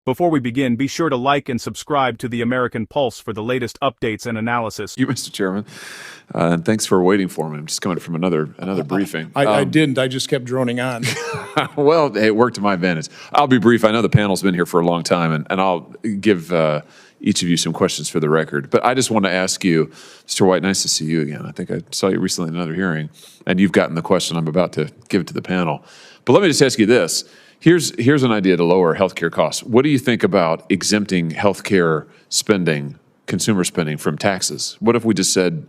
Before we begin, be sure to like and subscribe to the American Pulse for the latest updates and analysis. You, Mr. Chairman, and thanks for waiting for me. I'm just coming from another briefing. I didn't. I just kept droning on. Well, it worked to my advantage. I'll be brief. I know the panel's been here for a long time, and I'll give each of you some questions for the record. But I just want to ask you, Mr. White, nice to see you again. I think I saw you recently in another hearing, and you've gotten the question I'm about to give to the panel. But let me just ask you this. Here's an idea to lower healthcare costs. What do you think about exempting healthcare spending, consumer spending, from taxes? What if we just said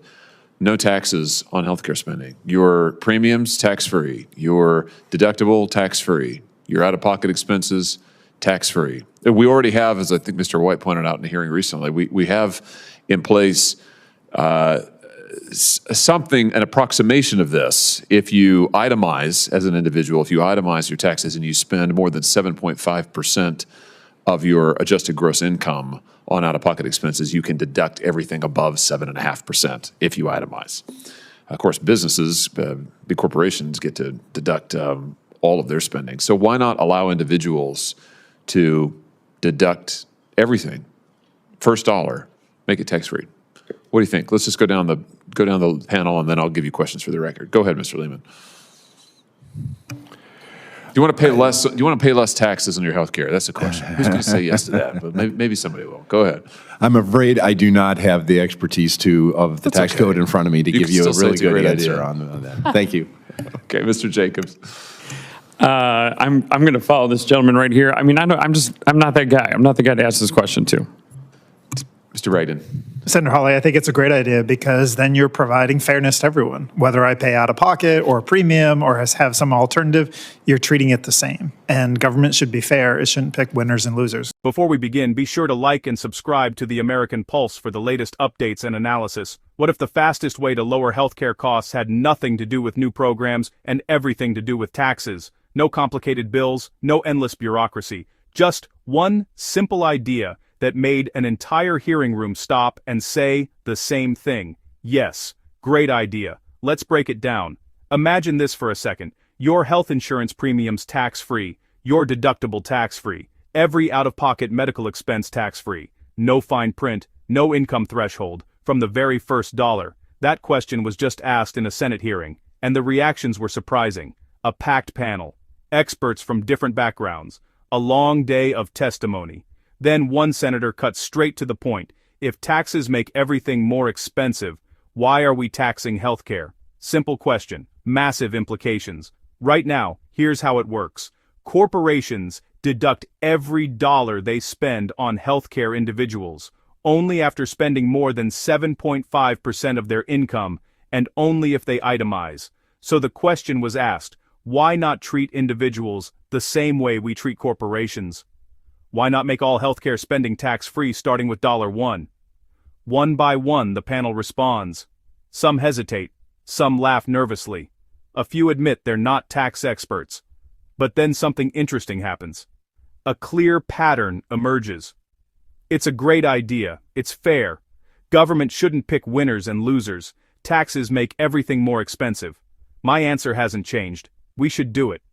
no taxes on healthcare spending? Your premiums, tax-free. Your deductible, tax-free. Your out-of-pocket expenses, tax-free. We already have, as I think Mr. White pointed out in a hearing recently, we have in place an approximation of this. If you itemize as an individual, if you itemize your taxes and you spend more than 7.5% of your adjusted gross income on out-of-pocket expenses, you can deduct everything above 7.5% if you itemize. Of course, businesses, big corporations get to deduct all of their spending. So why not allow individuals to deduct everything, first dollar, make it tax-free? What do you think? Let's just go down the panel, and then I'll give you questions for the record. Go ahead, Mr. Lehman. Do you want to pay less? Do you want to pay less taxes on your health care? That's the question. Who's going to say yes to that? But maybe somebody will. Go ahead. I'm afraid I do not have the expertise of the tax code in front of me to give you a really good answer on that. Thank you. Okay, Mr. Jacobs. I'm going to follow this gentleman right here. I mean, I'm not that guy. I'm not the guy to ask this question to. Mr. Reagan. Senator Hawley, I think it's a great idea because then you're providing fairness to everyone. Whether I pay out of pocket or a premium or have some alternative, you're treating it the same. And government should be fair. It shouldn't pick winners and losers. Before we begin, be sure to like and subscribe to the American Pulse for the latest updates and analysis. What if the fastest way to lower healthcare costs had nothing to do with new programs and everything to do with taxes? No complicated bills, no endless bureaucracy. Just one simple idea that made an entire hearing room stop and say the same thing. Yes, great idea. Let's break it down. Imagine this for a second. Your health insurance premiums tax-free, your deductible tax-free, every out-of-pocket medical expense tax-free, no fine print, no income threshold, from the very first dollar. That question was just asked in a Senate hearing, and the reactions were surprising. A packed panel, experts from different backgrounds, a long day of testimony. Then one senator cut straight to the point. If taxes make everything more expensive, why are we taxing healthcare? Simple question, massive implications. Right now, here's how it works. Corporations deduct every dollar they spend on healthcare individuals, only after spending more than 7.5% of their income, and only if they itemize. So the question was asked, why not treat individuals the same way we treat corporations? Why not make all healthcare spending tax-free starting with $1? One by one, the panel responds. Some hesitate, some laugh nervously. A few admit they're not tax experts. But then something interesting happens. A clear pattern emerges. It's a great idea, it's fair. Government shouldn't pick winners and losers. Taxes make everything more expensive. My answer hasn't changed. We should do it.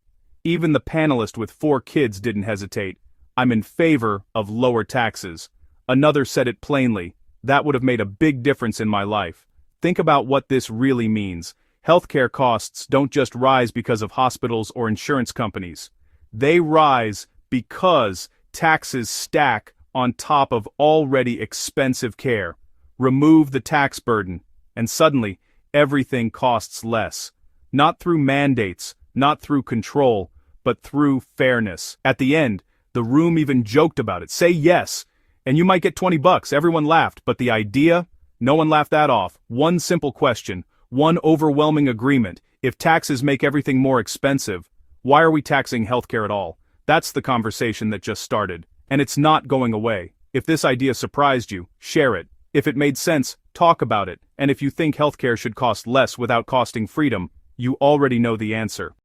Even the panelist with 4 kids didn't hesitate. I'm in favor of lower taxes. Another said it plainly. That would have made a big difference in my life. Think about what this really means. Healthcare costs don't just rise because of hospitals or insurance companies. They rise because taxes stack on top of already expensive care. Remove the tax burden, and suddenly, everything costs less. Not through mandates, not through control, but through fairness. At the end, the room even joked about it. Say yes, and you might get $20. Everyone laughed, but the idea? No one laughed that off. One simple question, one overwhelming agreement. If taxes make everything more expensive, why are we taxing healthcare at all? That's the conversation that just started. And it's not going away. If this idea surprised you, share it. If it made sense, talk about it. And if you think healthcare should cost less without costing freedom, you already know the answer.